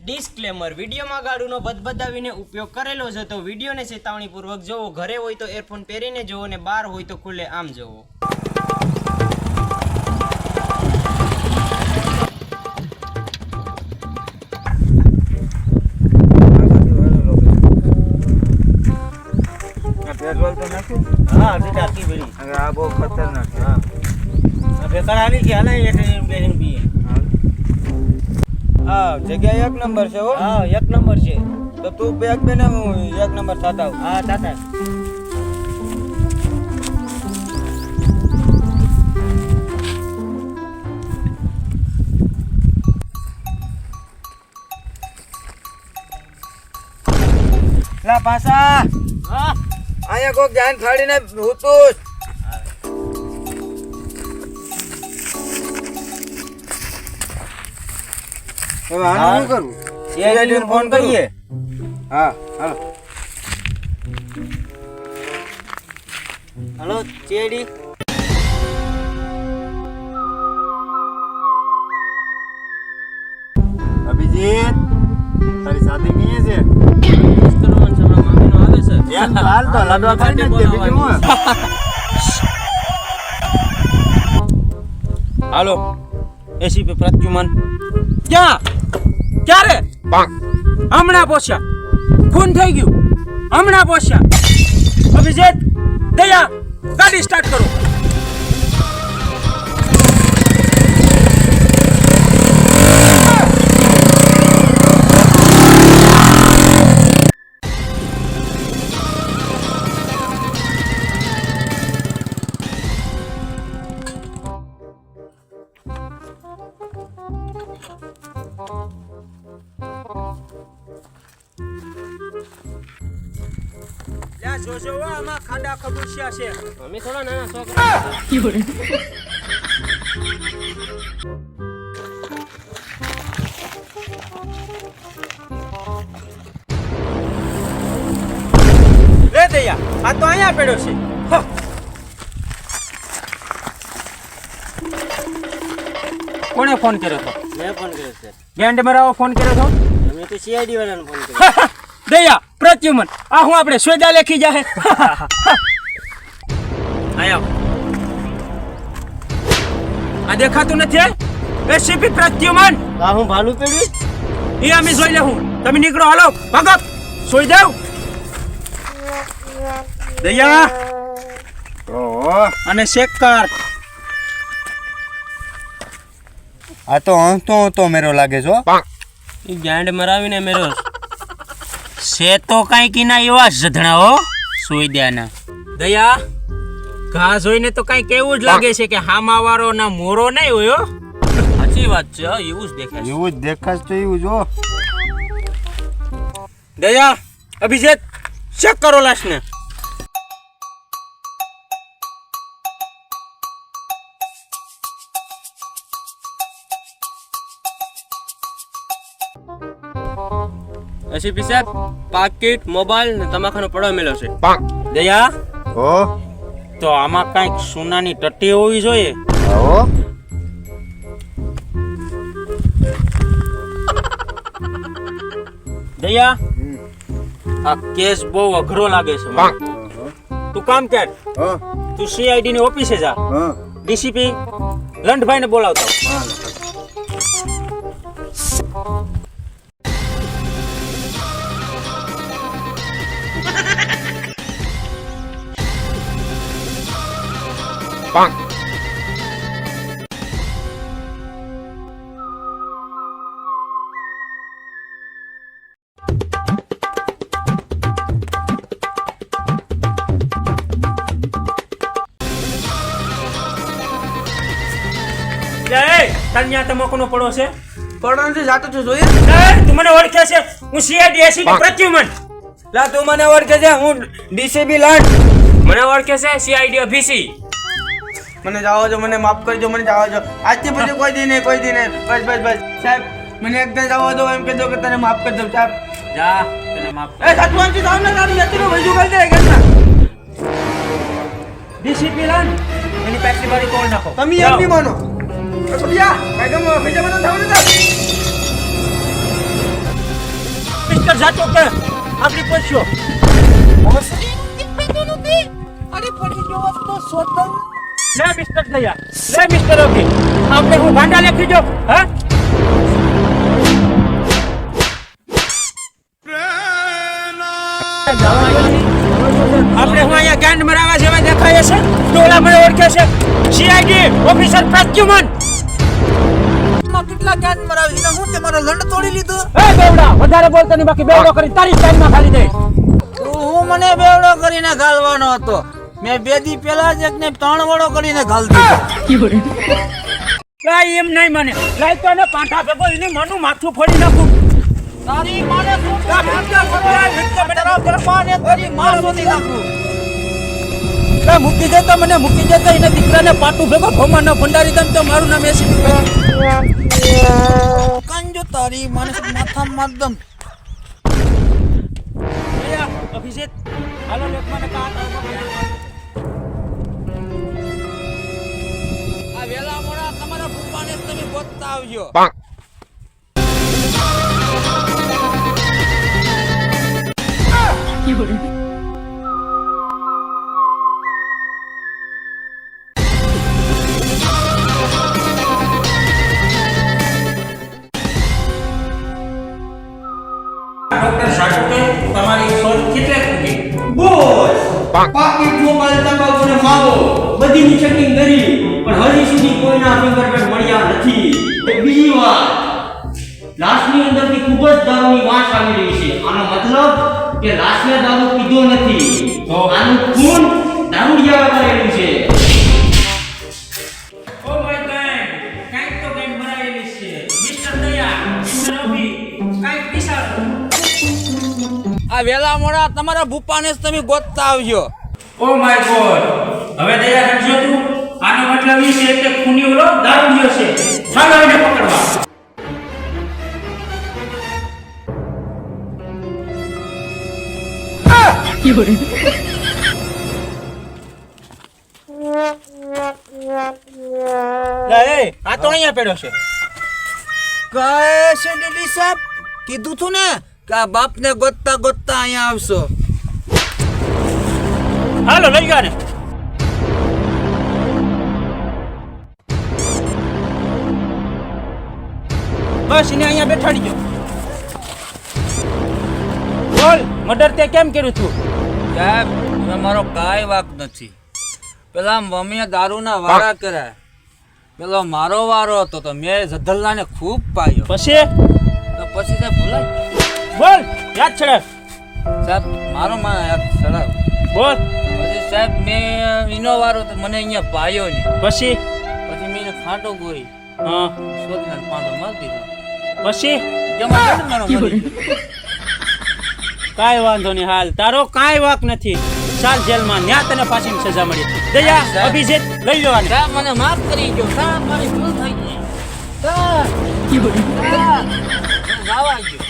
Disclaimer વિડીયોમાં ગાડુનો બદબદાવીને ઉપયોગ કરેલો છે તો વિડીયોને ચેતવણીપૂર્વક જોવો. ઘરે હોય તો એરફોન પહેરીને જોવો અને બહાર હોય તો ખુલ્લે આમ જોવો. પેટ્રોલ તો નાખ્યું? હા, અડધી ટાંકી ભરી. આ બહુ ખતરનાક છે. હા, બેકાર આવી ગયા ને એટલે બેસીને પીએ. હા, જગ્યા એક નંબર છે હો. હા, એક નંબર છે. તો તું બેગ બેને હું એક નંબર થતા હા, તાતા. લા પાસા હા, અહીંયા કોક જાન ફાડીને હુતું હવે આનું શું કરવું? CID ફોન કરીએ. હા હાલો. Hello, CID. અભિજીત તારી શાદી નહીં છે? મામીનો આવે છે. યાર હાલ તો લાડવા ખાઈને જ દે બીજું હું. હાલો, એસીપી પ્રત્યુમન. ક્યાં? ક્યારે? હમણાં પહોંચ્યા. ખૂન થઈ ગયું. હમણાં પહોંચ્યા. અભિજીત, દયા, ગાડી સ્ટાર્ટ કરો. જોજો આમાં ખાડા ખબુશિયા છે. મમ્મી થોડા નાના છોકરા. રે દયા, આ તો અહીંયા પડ્યો છે. હ. કોણે ફોન કર્યો હતો? મેં ફોન કર્યો છે. ગેંડ મરાવો ફોન કર્યો હતો? અમે તો CID વાળાને ફોન કર્યો. દયા, પ્રત્યુમન, આ હું આપણે સોદા લેખી જાહે. આયા. આ દેખાતું નથી? એસીપી પ્રત્યુમન. આ હું ભાલુ પેડ્યું. એ અમે જોઈ લે હું. તમે નીકળો, હાલો ભાગો. સોઈ જાવ. દયા ઓહો, અને ચેક કર. આ તો હંતો મેરો લાગે છો. એ ગાંડ મરાવીને મેરો સે તો કઈ કીના એવા જધણા હો સોયદ્યાના. દયા, ઘા જોઈને તો કઈ કેવું જ લાગે છે કે હામાવાળો ના મોરો નહીં હોય હો. સાચી વાત છે. એવું જ દેખાય છે. એવું જ દેખાશ તો એવું જો. દયા, અભિજીત, ચેક કરો લાશને. એસીપી સાહેબ, પાકીટ, મોબાઈલ ને તમાકુનો પડો મેલો છે. દયા, હો તો આમાં કઈક સોનાની ટટ્ટી હોવી જોઈએ. આવો. દયા, આ કેસ બહુ અઘરો લાગે છે મને. તું કામ કર, હા તું CID ની ઓફિસે જા. હા ડીસીપી લંડભાઈ ને બોલાવતો. તન્યા તમાકુનો પડો છે. પડવાનું જાતો છો જોઈએ. તું મને ઓળખે છે? હું CID એસીપી પ્રત્યુમન. લા તું મને ઓળખે છે? હું DCP લાડ. મને ઓળખે છે CID અભિસી. મને જાઓ જો, મને માફ કરજો, મને જાઓ જો. આજથી પછી કોઈ દી નહીં, કોઈ દી નહીં. બસ બસ બસ સાહેબ, મને એકદમ જાઓ દો. એમ કહેજો કે તને માફ કરી દઉં સાહેબ. જા, તને માફ. એ સચવાનજી સામને તારી યતીનો વજુ કરી દે ઘરના. ડીસીપી લંડ એની પેટલી બારી તોડ નાખો. તમે એમ નહીં માનો. છોડિયા કાયદો બીજા બધા થાવ ને. મિસ્ટર જાતો કે આપણી પહોંચ્યો અરે પછી જો તો સોતલ લે મિસ્ટર દયા લે મિસ્ટર અભી આપણે હું ભાંડા લખી જો હા આપણે હું અહીંયા ગાંડ મરાવા જેવા દેખાય છે ટોળા મને ઓળખે છે સીઆઈડી ઓફિસર પ્રદ્યુમન માં કેટલા જ્ઞાન મરાવી ને હું તે મારો લંડ તોડી લીધો એ બેવડા વધારે બોલતો નહીં બાકી બેવડો કરી તારી સ્ટાઈલમાં ખાલી દે હું મને બેવડો કરીને ગાલવાનો હતો મેં 2 દી પહેલા જ એકને 3 વડો કરીને ગાલ દીધો લાય એમ નહીં મને લાય તો ને કાંઠા ભેગો એને મનું માથું ફોડી નાખું તારી માને શું માને તારી માં શોધી નાખું મૂકી જતા મને મૂકી જતા એને દીકરાને પાટું ભેગો ભમા ન ભંડારી દમ તો મારું નામ એસી કંજો તારી માને માથા માર દમ અભિષેક હાલો લેખમાં ને કાટ આ વેલા મોડા તમારા પપ્પાને તમે ગોતતા આવજો ડોક્ટર સાટુકે તમારી શોધ કેટલે પૂરી બોસ પાકીટ મોબાઈલ તમાકુ ને માવો બધીની ચેકિંગ કરી પણ હજી સુધી કોઈના ફિંગરપ્રિન્ટ મળ્યા નથી બીજી વાત લાશની અંદરથી ખૂબ જ દારૂની વાસ આવી રહી છે આનો મતલબ કે લાશને દારૂ પીધો નથી તો આનું ખૂન દારૂડિયા કરેલું છે ઓ માય ગોડ કાંઈક તો ગેમ બનાવેલી છે મિસ્ટર દયા મિસ્ટર અભી કાંઈક વિચારો આ વેલા મોડા તમારા ભૂપાને તમે ગોતતા આવજો ઓ માય ગોડ હવે દયા સમજો તું આનો મતલબ એ છે કે ખૂની ઓલો દારૂડિયો છે ચાલો એને પકડવા આ તો અહીંયા પડ્યો છે કહે છે ડીડી સાહેબ કીધું તું ને કે આ બાપને ગોતતા ગોતતા અહીંયા આવશો હાલો લઈ ગયા ને બસ એને અહીંયા બેઠાડી દો બોલ મર્ડર તે કેમ કર્યું તું સાહેબ મારો કાંઈ વાક નથી પેલા મમ્મીએ દારૂના વારા કર્યા પેલો મારો વારો હતો તો મેં જધલ્લાને ખૂબ પાયો પછી તો પછી સાહેબ ભૂલાય બોલ યાદ છડે સાહેબ મારો માં યાદ ચડાવ બોલ પછી સાહેબ મેં એનો વારો તો મને અહીંયા પાયો નહીં પછી પછી મેં એને ફાંટો ગોરી હા શોધીને ફાંટો મારી દીધો પછી જમા કરી મારો મરી ગયો. કાંઈ વાંધો નહીં હાલ તારો કાંઈ વાક નથી ચાલ જેલમાં ન્યા તને ફાંસીની સજા મળી દયા અભિષેક લઈ લો આને સાહેબ મને માફ કરી ગયો સાહેબ મારી ભૂલ થઈ ગઈ સાહેબ હું ગાવા ગયો